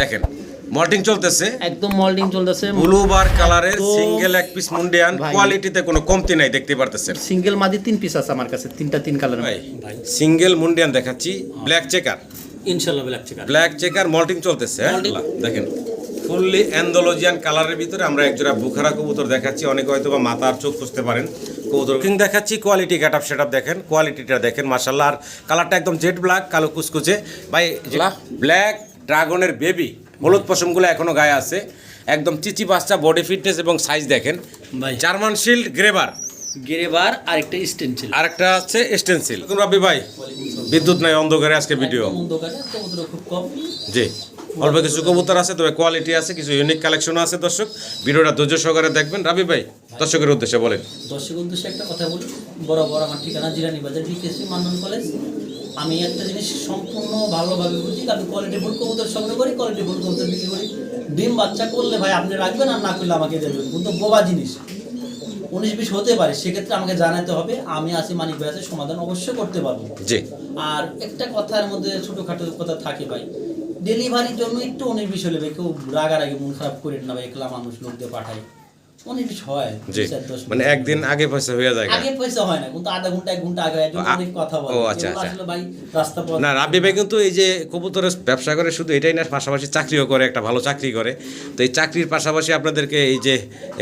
দেখেন মল্টিং চলতেছে, একদম মল্টিং চলতেছে। ব্লু বার কালারের সিঙ্গেল এক পিস মুন্ডিয়ান, কোয়ালিটিতে কোনো কমতি নাই, দেখতে পারতেছেন। সিঙ্গেল মাদি 3 পিস আছে আমার কাছে, তিন কালার ভাই সিঙ্গেল মুন্ডিয়ান দেখাচ্ছি, ব্ল্যাক চেকার, ইনশাআল্লাহ ব্ল্যাক চেকার মল্টিং চলতেছে। দেখেন ফুললি অ্যান্ডোলজিয়ান কালারের ভিতরে আমরা একজোড়া বুখারা কবুতর দেখাচ্ছি। অনেকে হয়তো বা মাথার চোখ খুঁজতে পারেন কবুতর কিং দেখাচ্ছি। Quality get up set up দেখেন, কোয়ালিটিটা দেখেন মাশাআল্লাহ। আর কালারটা একদম জেড ব্ল্যাক, কালো কুচকুচে। ভাই ব্ল্যাক ড্রাগনের বেবি, হলুদ পশমগুলো এখনো গায়ে আছে, একদম চিচি বাচ্চা, বডি ফিটনেস এবং সাইজ দেখেন। জার্মান শিল্ড গ্রেবার আর একটা স্টেনসিল, আরেকটা আছে স্টেনসিল। রবি ভাই বিদ্যুৎ নাই, অন্ধকারে আজকে ভিডিও। অন্ধকারে কবুতর খুব কম। জি অল্প কিছু কবুতর আছে, তবে কোয়ালিটি আছে, কিছু ইউনিক কালেকশন আছে। দর্শক ভিডিওটা ধৈর্য সহকারে দেখবেন। রাবি ভাই দর্শকের উদ্দেশ্যে বলেন। দর্শকের উদ্দেশ্যে একটা কথা বলি, বরাবর আমার ঠিকানা জিরানী বাজার বিকেএসপি মান্নান কলেজ। আমি একটা জিনিস সম্পূর্ণ ভালোভাবে বুঝি, আমি কোয়ালিটি ফুল কবুতর সংগ্রহ করি, কোয়ালিটি ফুল কবুতর বিক্রি করি। ডিম বাচ্চা করলে ভাই আপনি রাখবেন, আর না করলে আমাকে দেবেন, কিন্তু বোবা জিনিস 19-20 হতে পারে, সেক্ষেত্রে আমাকে জানাতে হবে। আমি আছি, মানিক ভাই আছে, সমাধান অবশ্যই করতে পারবো। জি আর একটা কথার মধ্যে ছোটোখাটো কথা থাকে ভাই, ডেলিভারির জন্য একটু 19-20 হলে ভাই কেউ রাগারাগি মন খারাপ করেন না ভাই, একলা মানুষ লোক দিয়ে পাঠায় 19-20 হয়। জি মানে একদিন আগে পয়সা হয়ে যায়, আগে পয়সা হয় না, কিন্তু আধা ঘন্টা 1 ঘন্টা আগে অনেক কথা বলে। ও আচ্ছা আচ্ছা। আসলে ভাই রাস্তা পথ না, রাব্বি ভাই কিন্তু এই যে কবুতরের ব্যবসা করে, শুধু এটাই না, পাশাপাশি চাকরিও করে, একটা ভালো চাকরি করে। তো এই চাকরির পাশাপাশি আপনাদেরকে এই যে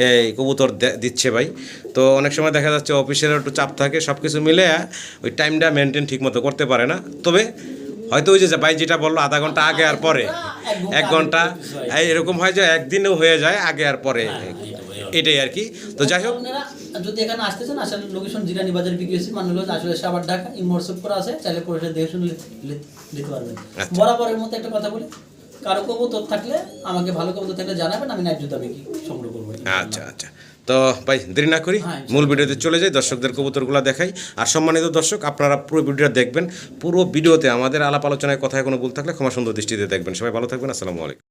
এই কবুতর দিচ্ছে ভাই। তো অনেক সময় দেখা যাচ্ছে অফিসের একটু চাপ থাকে, সব কিছু মিলে ওই টাইমটা মেনটেন ঠিক মতো করতে পারে না। তবে হয়তো ওই যে ভাই যেটা বললো আধা ঘন্টা আগে আর পরে, 1 ঘন্টা এরকম হয় যে একদিনও হয়ে যায় আগে আর পরে, এটাই আর কি। তো যাই হোক, যদি এখানে আসতে চান, আসলে লোকেশন জিরানী বাজার বিকেএসপি মান্নান কলেজ, আসলে সাভার ঢাকা, ইমোরসেপ করা আছে, চাইলে পরে দেখে শুনে নিতে পারবেন। বরাবরের মতো একটা কথা বলি, কারো কবুতর থাকলে আমাকে, ভালো কবুতর থাকলে জানাবেন, আমি ন্যায্য দামে কি সংগ্রহ করবো। আচ্ছা আচ্ছা। তো ভাই দেরি না করি মূল ভিডিওতে চলে যাই, দর্শকদের কবুতরগুলো দেখাই। আর সম্মানিত দর্শক, আপনারা পুরো ভিডিওটা দেখবেন। পুরো ভিডিওতে আমাদের আলাপ আলোচনায় কথায় কোনো ভুল থাকলে ক্ষমা সুন্দর দৃষ্টিতে দেখবেন। সবাই ভালো থাকবেন। আসসালামু আলাইকুম।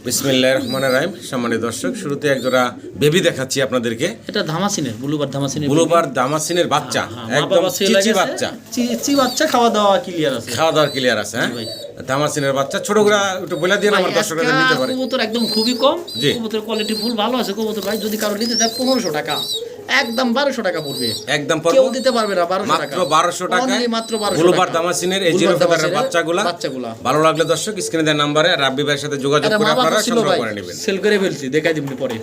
বিসমিল্লাহির রহমানির রহিম। সম্মানিত দর্শক, শুরুতে একজোড়া বেবি দেখাচ্ছি আপনাদেরকে। এটা ধামাসিনের, ব্লুবার দামাসিনের বাচ্চা, একদম চিচি বাচ্চা, বাচ্চা, খাওয়া দাওয়া ক্লিয়ার আছে। হ্যাঁ, দামাসিনের বাচ্চা, ছোটগুলা একটু বলে দিয়ে আমার দর্শকরা নিতে পারে। কবুতর একদম খুবই কম, কবুতর কোয়ালিটি ফুল ভালো আছে। কবুতর ভাই যদি কারো নিতে চায় 1500 টাকা, একদম 1200 টাকা পড়বে, একদম কেউ দিতে পারবে না। 1200 টাকা, মাত্র 1200 টাকা, মাত্র 1200 ব্লুবার দামাসিনের এই জিরো ফেদারের বাচ্চাগুলা। ভালো লাগলে দর্শক স্ক্রিনে দেওয়া নম্বরে রাব্বি ভাইয়ের সাথে যোগাযোগ করে আপনারা সংগ্রহ করে নেবেন। সেল করে ফেলছি, দেখাই দিবেন পরে।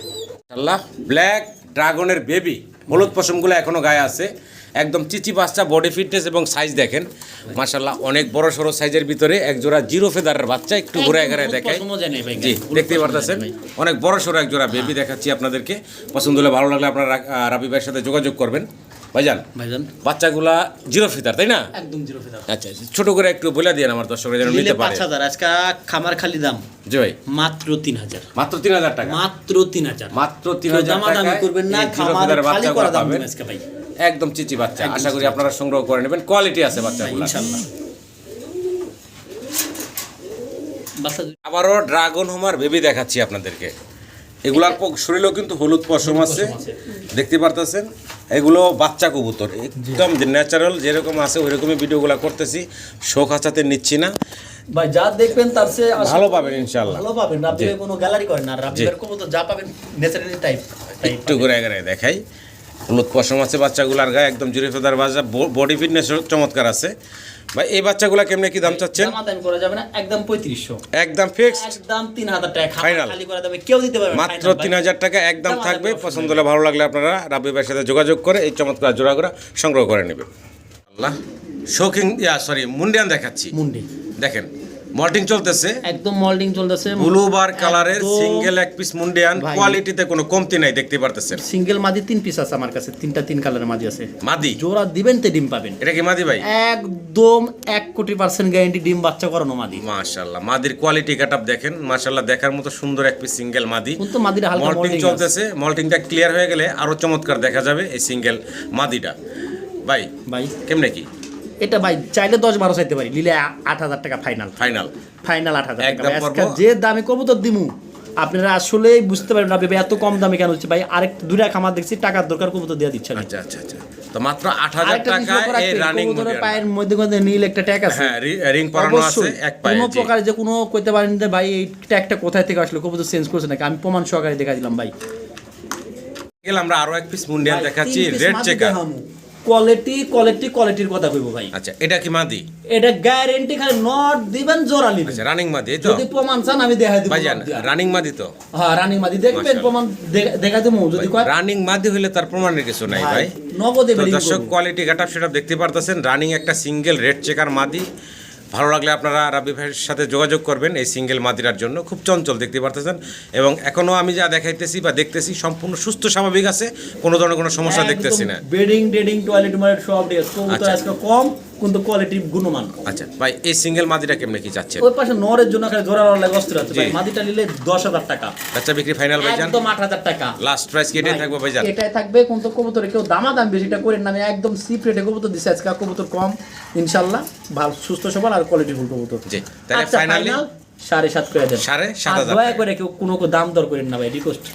আল্লাহ ব্ল্যাক ড্রাগনের বেবি, হলুদ পশমগুলো এখনো গায়ে আছে, একদম চিচি বাচ্চা, বডি ফিটনেস এবং সাইজ দেখেন মাশাআল্লাহ। অনেক বড় সড়ো সাইজের ভিতরে একজোড়া জিরো ফেদারের বাচ্চা, একটু ঘুরে ঘুরে দেখায়। জি দেখতেই পারতেছেন, অনেক বড় সড়ো একজোড়া বেবি দেখাচ্ছি আপনাদেরকে। পছন্দ হলে, ভালো লাগলে আপনারা রাবি ভাইয়ের সাথে যোগাযোগ করবেন। ভাইজান বাচ্চাগুলা জিরো ফিদার, তাই না? একদম জিরো ফিদার। আচ্ছা, ছোট করে একটু বলে দিন আমার দর্শকরা যেন নিতে পারে। 5000 আজকে খামার খালি দাম। জি ভাই মাত্র 3000, মাত্র 3000 টাকা, মাত্র 3000, মাত্র 3000 টাকা। দামাদামি করবেন না, খামার খালি করা দাম আজকে ভাই। একদম চিচি বাচ্চা, আশা করি আপনারা সংগ্রহ করে নেবেন। কোয়ালিটি আছে বাচ্চাগুলো ইনশাআল্লাহ। আবারও ড্রাগন হোমার বেবি দেখাচ্ছি আপনাদেরকে। এগুলার শরীরেও কিন্তু হলুদ পশম আছে, দেখতে পারতেছেন। এগুলো বাচ্চা কবুতর, একদম ন্যাচারাল যেরকম আছে ওইরকমই ভিডিওগুলো করতেছি, শোক হাসাতে নিচ্ছি না ভাই। যা দেখবেন তার চেয়ে ভালো পাবেন ইনশাআল্লাহ, ভালো পাবেন। আপনি কোনো গ্যালারি করেন না, রাব্বির কবুতর যা পাবেন ন্যাচারালি টাইপ। একটু ঘুরে ঘুরে দেখাই, হলুদ পশম আছে বাচ্চাগুলার গায়ে, একদম জুড়ে ফেদার বাজা, বডি ফিটনেস চমৎকার আছে। ভাই এই বাচ্চাগুলা কেমনে কি দাম চাচ্ছেন? দাম করা যাবে না, একদম 3500, একদম ফিক্সড, একদম 3000 টাকা ফাইনাল, খালি করে দেবে, কেউ দিতে পারবে মাত্র 3000 টাকা একদম থাকবে। পছন্দ হলে, ভালো লাগলে আপনারা রাব্বি ভাইয়ের সাথে যোগাযোগ করে এই চমৎকার জোড়াগুলো সংগ্রহ করে নেবেন। আল্লাহ শৌকিং মুন্ডিয়ান দেখাচ্ছি। মুন্ডি দেখেন মল্টিং চলতেছে, একদম মল্টিং চলতেছে, ব্লু বার কালারের সিঙ্গেল এক পিস মুন্ডিয়ান, কোয়ালিটিতে কোনো কমতি নাই, দেখতে পারতেছেন। সিঙ্গেল মাদি 3 পিস আছে আমার কাছে, 3 কালারের মাদি আছে। মাদি জোড়া দিবেন তে ডিম পাবেন। এটা কি মাদি ভাই? একদম 1,00,00,000% গ্যারান্টি, ডিম বাচ্চা করানো মাদি। মাশাআল্লাহ, মাদির কোয়ালিটি গেটআপ দেখেন মাশাআল্লাহ, দেখার মতো সুন্দর এক পিস সিঙ্গেল মাদি। কিন্তু মাদির হালকা মল্টিং চলতেছে, মল্টিংটা ক্লিয়ার হয়ে গেলে আরো চমৎকার দেখা যাবে এই সিঙ্গেল মাদিটা। ভাই কেমনে কি? এটা ভাই চাইলে 10-12 চাইতে পারি, নিলে 8000 টাকা ফাইনাল, 8000 টাকা। যে দামে কবুতর দিমু আপনারা আসলেই বুঝতে পারবেন না এত কম দামে কেন হচ্ছে ভাই। আরেক দুইটা খামার দেখছি টাকার দরকার, কবুতর দেওয়া দিচ্ছে না। আচ্ছা আচ্ছা আচ্ছা, তো মাত্র 8,000 টাকা এই রানিং কবুতরের পায়ের মধ্যে মধ্যে নীল একটা ট্যাগ আছে। হ্যাঁ, রিং পরানো আছে এক পায়ে। কোনো প্রকার যে কোনো কইতে পারেন যে ভাই এই ট্যাগটা কোথায় থেকে আসলো, কবুতর চেঞ্জ করছে নাকি, আমি প্রমাণ সহকারে দেখা দিলাম ভাই। আমরা আরো এক পিস মুন্ডিয়ান দেখাচ্ছি, রেড চেকার। কোয়ালিটির কথা কইবো ভাই। আচ্ছা, এটা কি মাদি? এটা গ্যারান্টি, খালি নট দিবেন জোড়া নিবেন। আচ্ছা, রানিং মাদি এই তো? যদি প্রমাণ চান আমি দেখাই দিব ভাইজান, রানিং মাদি তো? হ্যাঁ, রানিং মাদি দেখবেন, প্রমাণ দেখাই দেবো। যদি কয় রানিং মাদি হইলে তার প্রমাণের কিছু নাই ভাই। নগদে তো বেরিয়ে দর্শক, কোয়ালিটি গেটআপ সেটা দেখতে পারতেছেন। রানিং একটা সিঙ্গেল রেড চেকার মাদি। ভালো লাগলে আপনারা রাবি ভাইয়ের সাথে যোগাযোগ করবেন এই সিঙ্গেল মাদিরার জন্য। খুব চঞ্চল দেখতে পারতেছেন, এবং এখনও আমি যা দেখাইতেছি বা দেখতেছি সম্পূর্ণ সুস্থ স্বাভাবিক আছে, কোনো ধরনের কোনো সমস্যা দেখতেছি না। বেডিং ডেডিং টয়লেট ময়লেট সব দিয়ে কবুতর আজকে কম, কিন্তু কোয়ালিটি গুণমান। আচ্ছা ভাই, এই সিঙ্গেল মাদিটা কেমনে কি চাচ্ছেন? ওই পাশে নরের জন্য খালি জোড়া লাগে অস্থির আছে ভাই। মাদিটা নিলে 10,000 টাকা বাচ্চা বিক্রি ফাইনাল ভাইজান? একদম 8,000 টাকা লাস্ট প্রাইস কি এটাই থাকবে ভাইজান? এটাই থাকবে। কিন্তু কবুতরে কেউ দামাদাম বেশিটা করেন না, আমি একদম চিপ রেটে কবুতর দিছি আজকে। কবুতর কম ইনশাআল্লাহ, ভালো সুস্থ সবল আর কোয়ালিটিফুল কবুতর। জি, তাহলে ফাইনালি 7.5 করে দেন। 7,500 দয়া করে কেউ কোনো দাম দর করেন না ভাই, রিকোয়েস্ট।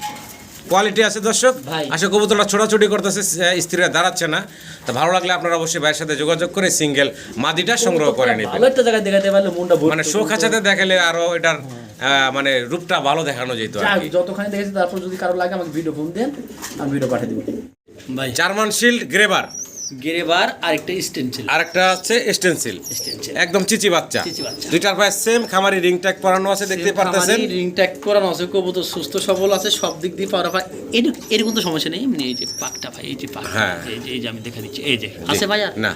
কোয়ালিটি আছে দর্শক। ভাই। আসলে কবুতরটা ছোটাছুটি করতেছে, স্ত্রীরা দাঁড়াচ্ছে না। তো ভালো লাগলে আপনারা অবশ্যই ভাইয়ের সাথে যোগাযোগ করে সিঙ্গেল মাদিটা সংগ্রহ করে নেবেন। ভালো একটা জায়গায় দেখাতে পারলে মনটা ভরে মানে শো খাঁচাতে দেখালে আরো এটার মানে রূপটা ভালো দেখানো যেত আর কি। যতখানি দেখেছি, তারপর যদি কারো লাগে আমাকে ভিডিও ফোন দেন, আমি ভিডিও পাঠিয়ে দেবো ভাই। জার্মান শিল্ড গ্রেবার, গেরেবার আর একটা স্টেনসিল, আর একটা আছে স্টেনসিল, একদম চিচি বাচ্চা। চিচি বাচ্চা। দুইটার পায়ে সেম খামারি রিং ট্যাগ পরানো আছে, দেখতে পারতেছেন। রিং ট্যাগ করানো আছে, কবুতর সুস্থ সবল আছে, সব দিক দিয়ে পাওয়া পায়। এরকম তো সমস্যা নেই। এমনি এই যে পাকটা ভাই, এই যে পাক, হ্যাঁ। এই যে আমি দেখা দিচ্ছি, এই যে আছে ভাইয়া না।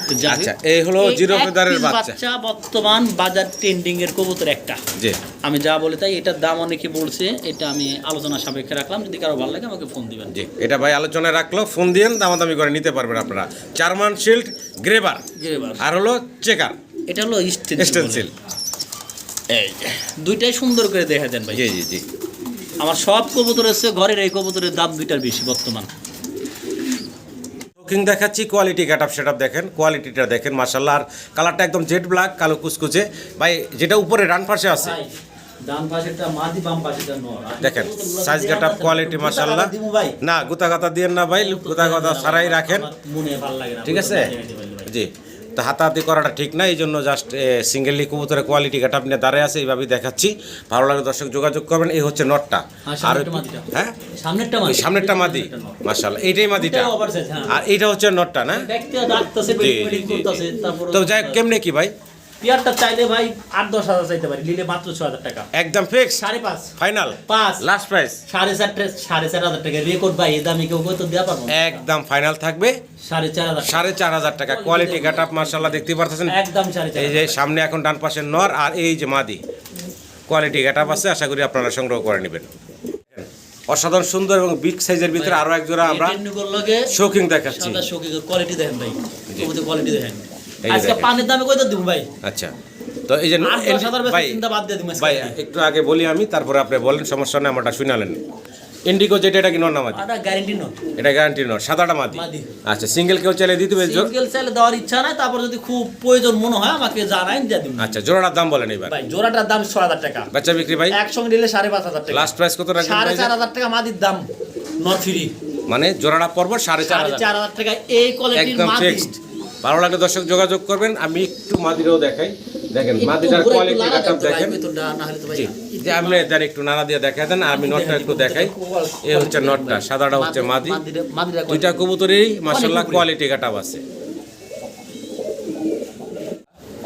তো যাই হোক, আচ্ছা, এই হলো জিরো ফেদারের বাচ্চা। বর্তমান বাজার ট্রেন্ডিং এর কবুতর একটা। জি, আমি যা বলে তাই, এটার দাম অনেকে বলছে, এটা আমি আলোচনা সাপেক্ষে রাখলাম। যদি কারো ভালো লাগে আমাকে ফোন দিবেন। জি, এটা ভাই আলোচনায় রাখলো, ফোন দিয়েন, দামাদামি করে নিতে পারবেন আপনারা। জার্মান শিল্ড গ্রেবার আর হলো চেকার, এটা হলো স্টেনসিল। এই দুইটাই সুন্দর করে দেখা দেন ভাই। জি জি জি, আমার সব কবুতর আছে ঘরের, এই কবুতরের দাম দুইটার বেশি বর্তমান। শৌখিন দেখাচ্ছি, কোয়ালিটি গেটআপ সেটআপ দেখেন, কোয়ালিটিটা দেখেন মাশাআল্লাহ। আর কালারটা একদম জেড ব্ল্যাক, কালো কুচকুচে ভাই। যেটা উপরে ডান পাশে আছে, ডান পাশেরটা মাদি, বাম পাশেরটা নর। দেখেন সাইজ গেটআপ কোয়ালিটি মাশাআল্লাহ। না, গুতা গাতা দিয়েন না ভাই, গুতা গাতা ছাড়াই রাখেন, মনে ভালো লাগে না, ঠিক আছে? জি, তো হাতাহাতি করাটা ঠিক না, এই জন্য জাস্ট সিঙ্গেলি কবুতরের কোয়ালিটি গেটআপ নিয়ে দাঁড়িয়ে আছে, এইভাবেই দেখাচ্ছি। ভালো লাগে দর্শক যোগাযোগ করবেন। এই হচ্ছে নটটা, আর হ্যাঁ সামনেরটা মাদি মাশাআল্লাহ, এইটাই মাদিটা, আর এইটা হচ্ছে নটটা না? তো যাই কেমনে কি ভাই? পেয়ারটা চাইলে ভাই 8-10 হাজার চাইতে পারি, নিলে মাত্র 6,000 টাকা একদম ফিক্স, 5.5 ফাইনাল 5 লাস্ট প্রাইস 4,500 টাকা রেকর্ড ভাই। এই দামে কেউ তো দেওয়া পারবো না, একদম ফাইনাল থাকবে 4,500 টাকা। কোয়ালিটি গেটআপ মাশাআল্লাহ দেখতে পারতেছেন, একদম 4,500। এই যে সামনে এখন ডান পাশের নর, আর এই যে মাদি, কোয়ালিটি গেটআপ আছে। আশা করি আপনারা সংগ্রহ করে নেবেন। অসাধারণ সুন্দর এবং বিগ সাইজের ভিতরে আরো এক জোড়া আমরা শৌখিন দেখাচ্ছি। কোয়ালিটি দেখেন ভাই, কোয়ালিটি দেখেন। আজকে পানির দামে কত দিব ভাই? আচ্ছা, তো এই যে ভাই ভাই একটু আগে বলি আমি, তারপরে আপনি বলেন, সমস্যা নেই, আমারটা শুনালেন। ইন্ডিগো যেটা, এটা কি নর না মাদি? এটা গ্যারান্টি নর, এটা গ্যারান্টি নর, সাদাটা মাদি। আচ্ছা, সিঙ্গেল কেউ চাইলে দিতে হবে? সিঙ্গেল চাইলে দেওয়ার ইচ্ছা নাই, তারপর যদি খুব প্রয়োজন মনে হয় আমাকে জানাইন, দিয়ে দিব। আচ্ছা, জোড়াটার দাম বলেন এবার ভাই। জোড়াটার দাম 6,000 টাকা, বাচ্চা বিক্রি ভাই একসঙ্গে নিলে 5,500 টাকা। লাস্ট প্রাইস কত রাখবেন ভাই? 4,500 টাকা মাদির দাম, নর ফ্রি, মানে জোড়াটা পড়বে 4,500 টাকা। এই কোয়ালিটির একদম মাদি ফিক্সড। ভালো লাগলে দর্শক যোগাযোগ করবেন। আমি একটু মাদিরাও দেখাই, দেখেন মাদিরার কোয়ালিটি গেটআপ দেখেন। জি, যে আপনি দেন একটু নাড়া দিয়ে দেখা দেন, আর আমি নটটা একটু দেখাই। এই হচ্ছে নটটা, সাদাটা হচ্ছে মাদি। দুইটা কবুতরেরই মাশাআল্লাহ কোয়ালিটি গেটআপ আছে।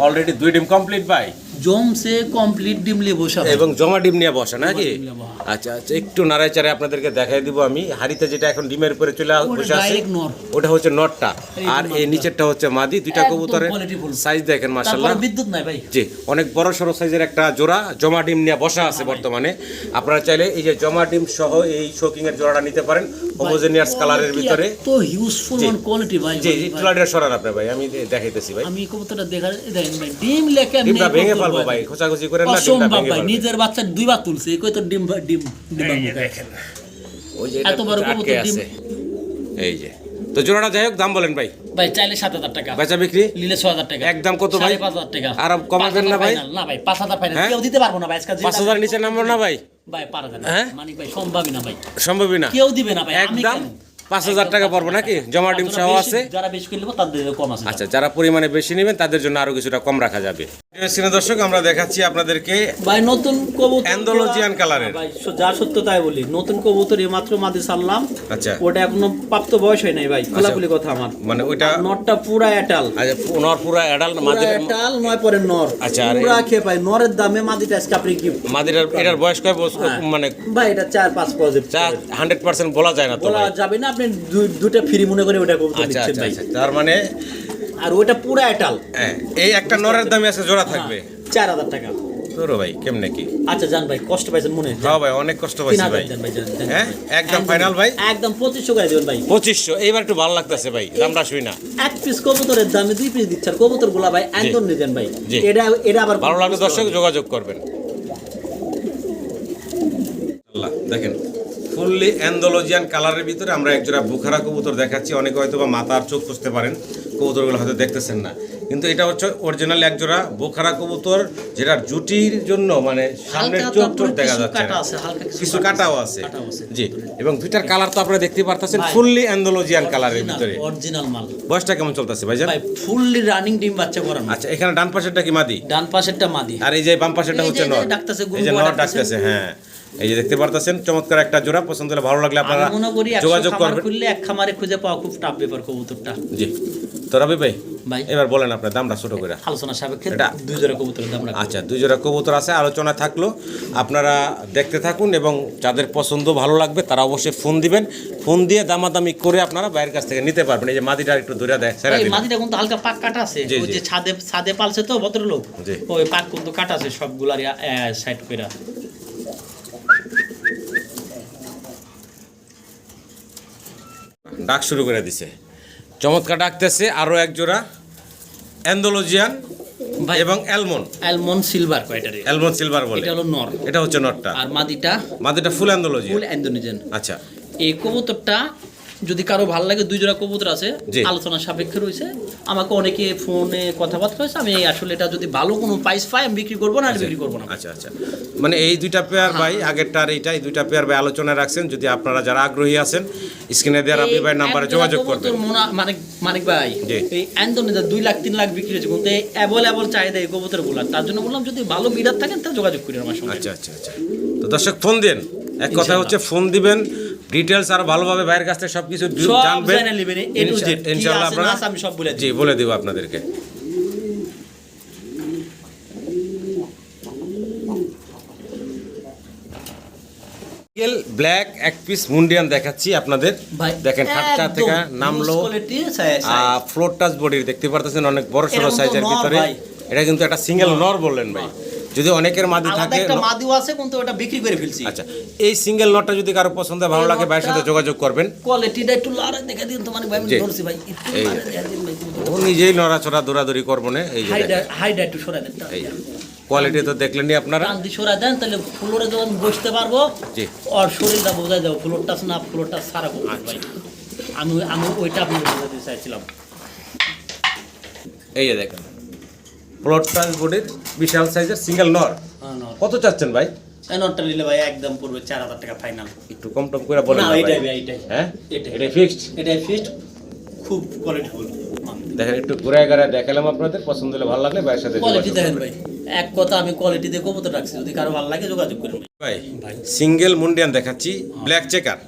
অলরেডি 2 ডিম কমপ্লিট ভাই, জমসে কমপ্লিট ডিম নিয়ে বসা এবং জমা ডিম নিয়ে বসা নাকি? ডিম নিয়ে বসা। আচ্ছা আচ্ছা, একটু নাড়াচাড়ে আপনাদেরকে দেখাই দিব আমি। হাড়িতে যেটা এখন ডিমের উপরে চলে বসে আছে, ডাইরেক্ট নর। ওটা হচ্ছে নটটা, আর এই নিচেরটা হচ্ছে মাদি। দুইটা একদম কবুতরের qualityful। সাইজ দেখেন মাশাআল্লাহ। তারপরে বিদ্যুৎ নাই ভাই। জি, অনেক বড় সড়ো সাইজের একটা জোড়া জমা ডিম নিয়ে বসা আছে বর্তমানে। আপনারা চাইলে এই যে জমা ডিম সহ এই শোকিং এর জোড়াটা নিতে পারেন, হোমোজেনিয়াস কালারের ভিতরে। তো ইউজফুল ওয়ান কোয়ালিটি ভাই। জি জি, ট্রাইডার সরান আপনি ভাই, আমি দেখাইতেছি ভাই। আমি কবুতরটা দেখার দেখেন ভাই, ডিম লেখা ডিমটা ভেঙে ফেলবো ভাই, খোঁচাখুচি করে না, ডিমটা অসম্ভব ভেঙে ভাই। ফেলবো। নিজের বাচ্চা 2 বার তুলছে, কই তো ডিম দেখেন ওই যে এত বড় কবুতর ডিম। এই যে, তো জোড়াটা যাই হোক, দাম বলেন ভাই। ভাই চাইলে 7,000 টাকা, বেচা বিক্রি নিলে 6,000 টাকা। একদম কত ভাই? 5,500 টাকা। আর কমাবেন না ভাই? না ভাই, 5,000 ফাইনাল। হ্যাঁ? কেউ দিতে পারবো না ভাই আজকে। 5,000 নিচে নাম্বার না ভাই? ভাই পারা যাবে না। হ্যাঁ? মানিক ভাই সম্ভবই না ভাই, সম্ভবই না, কেউ দিবে না ভাই। আমি একদম কেন? 5,000 টাকা পড়বে নাকি? জমা ডিম সহ আছে। যারা বেশি কিনবো তাদের কম আছে। আচ্ছা, যারা পরিমাণে বেশি নেবেন তাদের জন্য আরো কিছুটা কম রাখা যাবে। দর্শক, আমরা দেখাচ্ছি আপনাদেরকে ভাই নতুন কবুতর অ্যান্ডালুজিয়ান কালারের। ভাই যা সত্য তাই বলি, নতুন কবুতর এইমাত্র মাদি ছাড়লাম। আচ্ছা, ওটা এখনো প্রাপ্ত বয়স হয় নাই ভাই, খোলাখুলি কথা আমার। মানে ওইটা নরটা পুরা এটাল। আচ্ছা, নর পুরা অ্যাডাল্ট, মাদি এটাল নয় পরে নর। আচ্ছা, আর পুরা খেয়ে পাই নরের দামে মাদিটা আজকে আপনি কি মাদির এটার বয়স কয় বছর? মানে ভাই এটা 4-5 পজিটিভ 100% বলা যায় না তো বলা ভাই। যাবে না, আপনি দুইটা ফ্রি মনে করে ওটা কবুতর আচ্ছা দিচ্ছেন আচ্ছা ভাই। আচ্ছা, তার মানে আর ওটা পুরা এটাল। হ্যাঁ, এই একটা নরের দামে আছে, জোড়া থাকবে 4,000 টাকা। তোরো ভাই কেমনে কি? আচ্ছা জান ভাই, কষ্ট পাইছেন মনে? হ্যাঁ ভাই, অনেক কষ্ট পাইছি 3,000 ভাই। দেন ভাই, দেন। হ্যাঁ, একদম ফাইনাল ভাই, একদম 2500 করে দিবেন ভাই। 2500। এইবার একটু ভালো লাগতেছে ভাই, দামটা শুই না। এক পিস কবুতরের দামে 2 পিস দিচ্ছেন, কবুতরগুলা ভাই একদম নিতেন ভাই। জি। এটা আবার ভালো লাগলে দর্শক যোগাযোগ করবেন। আল্লাহ, দেখেন ফুললি অ্যান্ডালুজিয়ান কালারের ভিতরে আমরা একজোড়া বুখারা কবুতর দেখাচ্ছি। অনেকে হয়তো বা মাথার চোখ খুঁজতে পারেন, কবুতরগুলো হয়তো দেখতেছেন না, কিন্তু এটা হচ্ছে অরিজিনাল একজোড়া বুখারা কবুতর, যেটার জুটির জন্য মানে সামনের চোখ দেখা যাচ্ছে না, কিছু কাটাও আছে। জি, এবং দুইটার কালার তো আপনারা দেখতে পারতেছেন, ফুললি অ্যান্ডালুজিয়ান কালারের ভিতরে অরিজিনাল মাল। বয়সটা কেমন চলতেছে ভাইজান? ভাই ফুললি রানিং ডিম বাচ্চা করানো। আচ্ছা, এখানে ডান পাশেরটা কি মাদি? ডান পাশেরটা মাদি, আর এই যে বাম পাশেরটা এই যে হচ্ছে নর। ডাকতেছে, এই যে নর ডাকতেছে। হ্যাঁ, এই যে দেখতে পারতেছেন, চমৎকার একটা জোড়া। পছন্দ হলে, ভালো লাগলে আপনারা আমি মনে করি যোগাযোগ করবেন। করলে এক খামারে খুঁজে পাওয়া খুব টাফ ব্যাপার কবুতরটা। জি, তো রবি ভাই ভাই এবার বলেন আপনার দামটা ছোট করে। আলোচনা সাপেক্ষে এটা 2 জোড়া কবুতরের দাম রাখা। আচ্ছা, 2 জোড়া কবুতর আছে, আলোচনা থাকলো, আপনারা দেখতে থাকুন এবং যাদের পছন্দ ভালো লাগবে তারা অবশ্যই ফোন দিবেন। ফোন দিয়ে দামাদামি করে আপনারা বাইরের কাছ থেকে নিতে পারবেন। এই যে মাদিটা একটু ধরে দেয়, ছেড়ে এই দিন। মাদিটা কিন্তু হালকা পাক কাটা আছে, জি, ওই জি। যে ছাদে পালছে তো ভদ্রলোক, জি। ওই পাক কিন্তু কাটা আছে সবগুলার সাইড কইরা। ডাক শুরু করে দিছে, চমৎকার ডাকতেছে। আরো এক জোড়া অ্যান্ডালুজিয়ান ভাই এবং অ্যালমন্ড সিলভার কয়টারে, অ্যালমন্ড সিলভার বলে। এটা হলো নর, এটা হচ্ছে নটটা, আর মাদিটা ফুল অ্যান্ডালুজিয়ান। ফুল ইন্দোনেশিয়ান। আচ্ছা, এই কবুতরটা যদি কারো ভালো লাগে, 2 জোড়া কবুতর আছে, জি। আলোচনা সাপেক্ষে রয়েছে। আমাকে অনেকে ফোনে কথাবার্তা হয়েছে, আমি আসলে এটা যদি ভালো কোনো প্রাইস পাই আমি বিক্রি করবো না, আর বিক্রি করবো না। আচ্ছা আচ্ছা, মানে এই দুইটা পেয়ার ভাই, আগেরটা আর এইটা, এই দুইটা পেয়ার ভাই আলোচনা রাখছেন। যদি আপনারা যারা আগ্রহী আছেন, স্ক্রিনে দেওয়া রাবি ভাই নাম্বারে যোগাযোগ করবেন। মানিক ভাই, জি। এই অ্যান্ডোনিদা 2 লাখ 3 লাখ বিক্রি হয়েছে, কিন্তু অ্যাভেলেবল চাহিদা এই কবুতর গুলা, তার জন্য বললাম যদি ভালো বিডার থাকেন তাহলে যোগাযোগ করি আমার সঙ্গে। আচ্ছা আচ্ছা আচ্ছা, তো দর্শক ফোন দেন। এক কথা হচ্ছে ফোন দিবেন, ডিটেলস আর ভালোভাবে ভাইয়ের কাছ থেকে সবকিছু সব জানবেন। জেনে নেবেন, A to Z, কি ইনশাআল্লাহ আছে আপনারা, না আছে আমি সব বলে দিই। জি, বলে দেব আপনাদেরকে। ব্ল্যাক এক পিস মুন্ডিয়ান দেখাচ্ছি আপনাদের। ভাই, দেখেন খাটকা একদম থেকে নামলো, loose quality size। Floor touch বডির দেখতে পারতেছেন, অনেক বড় সড়ো এরকম তো সাইজের নর ভিতরে। ভাই। এটা কিন্তু একটা সিঙ্গেল নর বললেন ভাই, যদি অনেকের মাদি আলাদা থাকে। একটা মাদিও আছে, কিন্তু ওটা বিক্রি করে ফেলছি। আচ্ছা, এই সিঙ্গেল নটটা যদি কারো পছন্দ হয়, ভালো লাগে, ভাইয়ের সাথে যোগাযোগ করবেন। কোয়ালিটিটা একটু লারা দেখে দিন তোমার ভাই, আমি জি। ধরছি ভাই, একটু এই লারা দেখে দিন ভাই। ও নিজেই নড়াচড়া দৌড়াদৌড়ি করবো না। এই যে দেখেন, হাইডা একটু সরাই দেন, এই কোয়ালিটি তো দেখলেনই আপনারা। টান দিয়ে সরাই দেন, তাহলে ফ্লোরে যখন বসতে পারবো, জি। আর শরীরটা বোঝাই যাবো ফ্লোর টাচ না ফ্লোর টাচ সারা করবো ভাই। আমি ওইটা আপনাকে বোঝাতে চাইছিলাম। এই যে দেখেন, ফ্লোর টাচ বডির বিশাল সাইজের সিঙ্গেল নর। কত চাচ্ছেন ভাই? এই নটটা নিলে ভাই একদম পড়বে 4,000 টাকা ফাইনাল। একটু কম টম করে বলেন না, না ভাই। এটাই ভাই, এটাই। হ্যাঁ, এটাই। এটা ফিক্সড। এটাই ফিক্সড, খুব কোয়ালিটিফুল। দেখেন, একটু ঘুরে ঘুরে দেখালাম আপনাদের, পছন্দ হলে ভালো লাগলে ভাইয়ের সাথে কোয়ালিটি যোগাযোগ দেখেন করবেন। ভাই, এক কথা আমি কোয়ালিটি দিয়ে কবুতর রাখছি, যদি কারো ভালো লাগে যোগাযোগ করুন ভাই। ভাই। সিঙ্গেল মুন্ডিয়ান দেখাচ্ছি, ব্ল্যাক চেকার।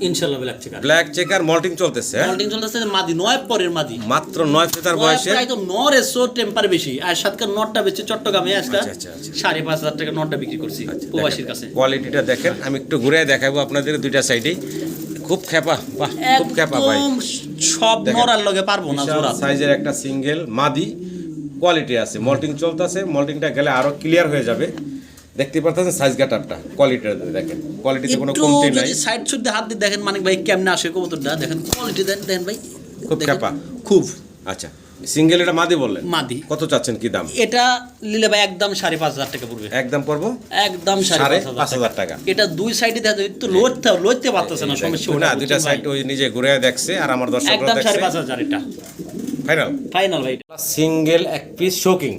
ইনশাআল্লাহ black checker, black checker moulting চলতেছে। হোল্ডিং চলতেছে, মাদি 9 পরের মাদি, মাত্র 9 ফেতার বয়সে। প্রায় তো নরের সো টেম্পার বেশি। আর সাতকার নটটা বেচে চট্টগ্রামে আজকে আচ্ছা, আচ্ছা, আচ্ছা। 5,500 টাকা নটটা বিক্রি করছি প্রবাসীর কাছে। কোয়ালিটিটা দেখেন, আমি একটু ঘুরে দেখাবো আপনাদের দুইটা সাইডেই। খুব খেপা, বাহ, খুব খেপা ভাই। একদম সব দেখেন, নরার লগে পারবো না জোড়া। সাইজের একটা সিঙ্গেল মাদি, কোয়ালিটি আছে। মল্টিং চলতেছে, মল্টিংটা গেলে আরো ক্লিয়ার হয়ে যাবে। দেখতে পাচ্ছেন সাইজ গাটারটা, কোয়ালিটিটা দেখেন, কোয়ালিটিতে কোনো একটু কমতি নাই। যদি সাইড সুদ দিয়ে হাত দিয়ে দেখেন মানিক ভাই কেমনে আসে কবুতরটা, দেখেন কোয়ালিটি দেন ভাই, খুব দেখেন, খেপা। খুব। আচ্ছা, সিঙ্গেল এটা মাদি বললেন, মাদি কত চাচ্ছেন, কি দাম? এটা নিলে ভাই একদম 5,500 টাকা পড়বে। একদম পড়বো একদম 5,500 টাকা। এটা 2 সাইডে দেখো, একটু লড়তে পারতেছে না, সমস্যা না, ওটা দুইটা সাইড ওই নিজে ঘুরে দেখছে আর আমার দর্শকরা একদম দেখছে। 5,500 এটা ফাইনাল ফাইনাল ভাই। সিঙ্গেল এক পিস শোকিং,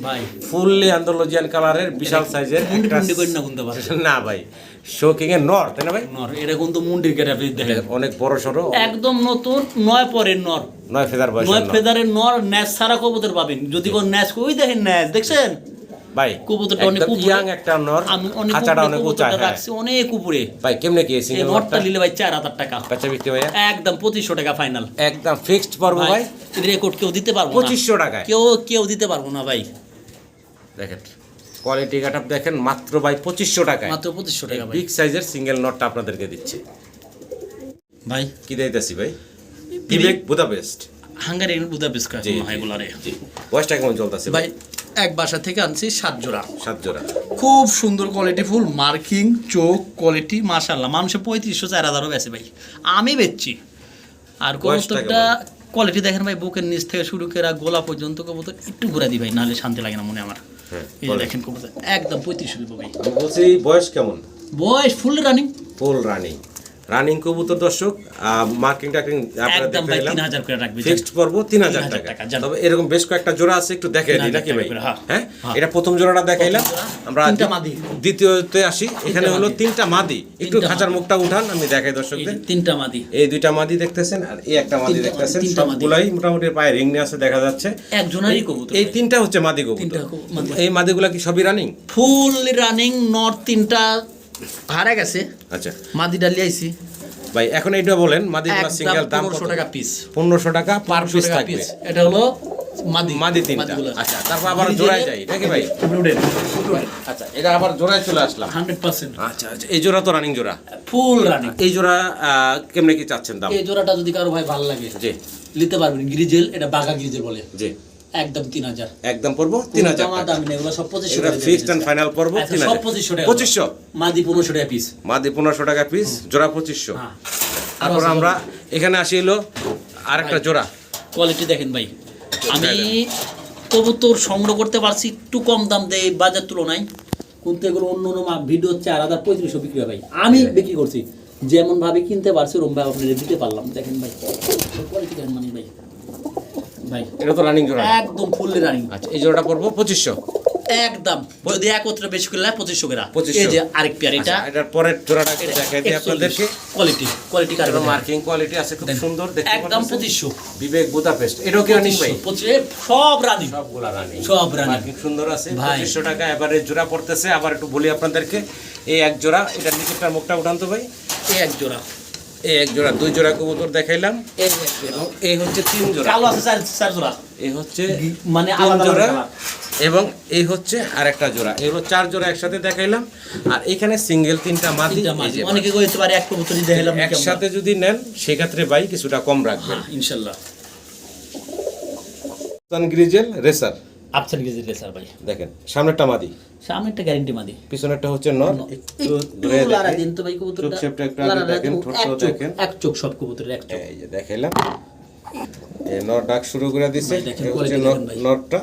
ভাই ফুললি আন্দালুজিয়ান কালারের বিশাল সাইজের মুন্ডি টুন্ডি করে না কিন্তু ভাই না ভাই শোকিং এর নর তাই না ভাই নর এটা কিন্তু মুন্ডির কেটে আপনি দেখেন অনেক বড় সড়ো একদম নতুন 9 পরের নর 9 ফেদার বয়স 9 ফেদারের নর ন্যাস সারা কবুতর পাবেন যদি কোন ন্যাস কই দেখেন ন্যাস দেখছেন ভাই কবুতরটা অনেক একদম উপরে ইয়াং একটা নর আমি অনেক খাঁচাটা অনেক উঁচা কবুতরটা হ্যাঁ রাখছি অনেক উপরে ভাই কেমনে কি এই সিঙ্গেল নরটা নরটা নিলে ভাই 4000 টাকা বেচা বিক্রি ভাইয়া একদম 2500 টাকা ফাইনাল একদম ফিক্সড পড়বো ভাই রেকর্ড কেউ দিতে পারবো না 2500 টাকায় কেউ দিতে পারবো না ভাই দেখেন কোয়ালিটি কাটআপ দেখেন মাত্র ভাই 2500 টাকায় মাত্র 2500 টাকা ভাই বিগ সাইজের সিঙ্গেল নটটা আপনাদেরকে দিচ্ছে ভাই কি দিতেছি ভাই বিবেক বুদাপেস্ট হাঙ্গারিয়ান বুদাপেস্ট জি, কাছে এগুলারে জি বয়সটা কেমন চলতেছে ভাই এক বাসা থেকে আনছি 7 জোড়া 7 জোড়া খুব সুন্দর কোয়ালিটি ফুল মার্কিং চোখ কোয়ালিটি মাশাআল্লাহ মানুষে 3500-4000 বেচে ভাই আমি বেচছি আর বয়সটা কবুতরটা কোয়ালিটি দেখেন ভাই বুকের নিচ থেকে শুরু করে গোলা পর্যন্ত কবুতর একটু ঘুরে দি ভাই নাহলে শান্তি লাগে না মনে আমার হ্যাঁ এই যে দেখেন কবুতর একদম 3500 দিব ভাই আমি বলছি বয়স কেমন বয়স ফুল রানিং ফুল রানিং কবুতর দর্শক মার্কিং টার্কিং আপনারা একদম দেখতে ভাই এলাম 3000 করে রাখবি ফিক্সড পড়ব 3000 3000 টাকা টাকা, জান। তবে এরকম বেশ কয়েকটা জোড়া আছে একটু দেখাই দিই 3000 নাকি ভাই টাকা করে, হ্যাঁ। হ্যাঁ হ্যাঁ। এটা প্রথম জোড়াটা দেখাইলাম প্রথম জোড়া, আমরা তিনটা মাদি। দ্বিতীয়তে আসি এখানে হলো মাদি। তিনটা মাদি একটু তিনটা খাঁচার মাদি। মুখটা উঠান আমি দেখাই এই দর্শকদের যে তিনটা মাদি এই দুইটা মাদি দেখতেছেন আর এই একটা মাদি তিনটা দেখতেছেন মাদি, তিনটা মাদি। সবগুলাই মোটামুটি পায়ে রিং নিয়ে আছে দেখা যাচ্ছে একজনেরই কবুতর এই ভাই। তিনটা হচ্ছে মাদি তিনটা কবুতর মাদি। এই মাদিগুলা কি সবই রানিং ফুল রানিং নর্থ তিনটা হারা গেছে আচ্ছা মাদি ডালি আইছি ভাই এখন এইটা বলেন মাদিগুলা সিঙ্গেল দাম 1500 টাকা পিস 1500 টাকা পার পিস 1500 টাকা থাকবে পিস এটা হলো মাদি মাদি তিনটা মাদিগুলা। আচ্ছা তারপর আবার জোড়ায় যাই নাকি ভাই ব্লুডেন আচ্ছা এটা আবার জোড়ায় চলে আসলাম 100% আচ্ছা আচ্ছা এই জোড়া তো রানিং জোড়া ফুল রানিং এই জোড়া কেমনে কি চাচ্ছেন দাম এই জোড়াটা যদি কারো ভাই ভালো লাগে জি নিতে পারবেন গ্রিজেল এটা বাগা গ্রিজেল বলে জি একদম 3000 একদম পড়বো 3000 আমার টাকা দাম নেই এগুলো সব 2500 এটা টাকা ফিক্সড এন্ড ফাইনাল পড়বো আচ্ছা, 3000 সব 2500 টাকা 2500 মাদি 1500 টাকা পিস মাদি 1500 টাকা পিস জোড়া 2500 হ্যাঁ তারপর আমরা এখানে আসি হলো আরেকটা জোড়া কোয়ালিটি দেখেন ভাই আমি কবুতর সংগ্রহ করতে পারছি একটু কম দাম দেয় বাজার তুলনায় কিন্তু এগুলো অন্য অন্য ভিডিও 4500 বিক্রি হয় ভাই আমি বিক্রি করছি যেমন ভাবে কিনতে পারছি ওরকম ভাবে আপনাদের দিতে পারলাম দেখেন ভাই কোয়ালিটি দেখেন মানে ভাই ভাই এটা তো রানিং জোড়া একদম ফুললি রানিং আচ্ছা এই জোড়াটা পড়বো 2500 একদম যদি একত্রে বেশি করলে 2500 করে 2500 এই যে আরেক পেয়ার এটা আচ্ছা, এটার পরের জোড়াটা একটু দেখাই দিই আপনাদেরকে কোয়ালিটি কার মার্কিং কোয়ালিটি আছে খুব সুন্দর দেখতে একদম পাচ্ছেন 2500 বিবেক বুদাপেস্ট এটাও কি রানিং ভাই 2500 সব রানিং সবগুলা রানিং সব রানিং মার্কিং সুন্দর আছে ভাই। 2500 টাকা এবারে জোড়া পড়তেছে আবার একটু বলি আপনাদেরকে এই এক জোড়া এটা নিচেরটার মুখটা উঠান তো ভাই এই এক জোড়া এই এক জোড়া দুই জোড়া কবুতর দেখাইলাম এই এক জোড়া এবং এই হচ্ছে তিন জোড়া কালো আছে চার জোড়া এই হচ্ছে মানে তিন আলাদা জোড়া আলাদা এবং এই হচ্ছে আরেকটা জোড়া এগুলো চার জোড়া একসাথে দেখাইলাম আর এখানে সিঙ্গেল তিনটা মাদি তিনটা এই মাঝে যে অনেকে কইতে পারে এক কবুতরই দেখাইলাম একসাথে যদি নেন সেক্ষেত্রে ভাই কিছুটা কম রাখবেন ইনশাআল্লাহ গ্রিজেল রেসার আপসান গেজে রেসার ভাই দেখেন সামনেরটা মাদি সামনে একটা গ্যারান্টি মাদি পিছনেরটা হচ্ছে নর একটু ধরে একটু লারা দেখেন দিন তো ভাই কবুতরটা চোখ শেপটা একটু লারা আগে দেখেন দিন, ঠোঁটটাও এক চোখ, দেখেন এক চোখ সব কবুতরের এক চোখ এই যে দেখাইলাম এই নর ডাক শুরু করে দিছে ভাই দেখেন, এই হচ্ছে quality দেখেন ভাই। নরটা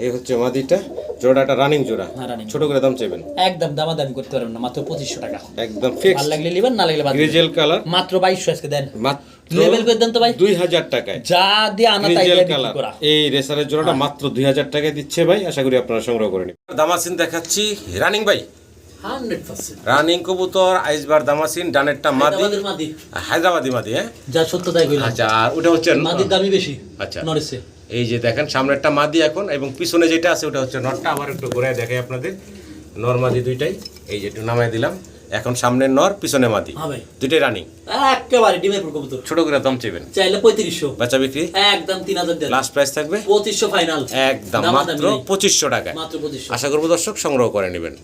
এই হচ্ছে মাদিটা জোড়াটা রানিং জোড়া হ্যাঁ, running। ছোট করে দাম চাইবেন একদম দামাদামি করতে পারবেন না মাত্র 2500 টাকা একদম ভালো ফিক্সড লাগলে নেবেন না লাগলে বাদ দিবেন। গ্রিজেল কালার মাত্র 2200 আজকে দেন মাত্র লেভেল করে দেন তো ভাই 2000 টাকায় যা দিয়ে আনা তাই গ্রিজেল দিয়ে বিক্রি কালার করা এই রেসারের জোড়াটা মাত্র 2000 টাকায় দিচ্ছে ভাই আশা করি আপনারা সংগ্রহ করে নিন দামাসিন দেখাচ্ছি রানিং ভাই 100% রানিং কবুতর আইসবার দামাসিন ডানেরটা মাদি আমাদের মাদি হায়দ্রাবাদি মাদি হ্যাঁ যা সত্য তাই কইলাম আচ্ছা আর ওটা হচ্ছে মাদির দামই বেশি আচ্ছা। নরেছে এই যে দেখেন সামনেরটা মাদি এখন এবং পিছনে যেটা আছে ওটা হচ্ছে নরটা আবার একটু ঘুরে দেখাই আপনাদের নর মাদি দুইটাই এই যে একটু নামাই দিলাম এখন সামনের নর পিছনে মাদি হ্যাঁ ভাই দুইটাই রানিং একেবারে ডিমের পুরো কবুতর ছোট করে দাম চাইবেন চাইলে 3500 বেচা বিক্রি একদম 3000 দেন লাস্ট প্রাইস থাকবে 2500 ফাইনাল একদম মাত্র 2500 টাকায় মাত্র 2500 আশা করবো দর্শক সংগ্রহ করে নেবেন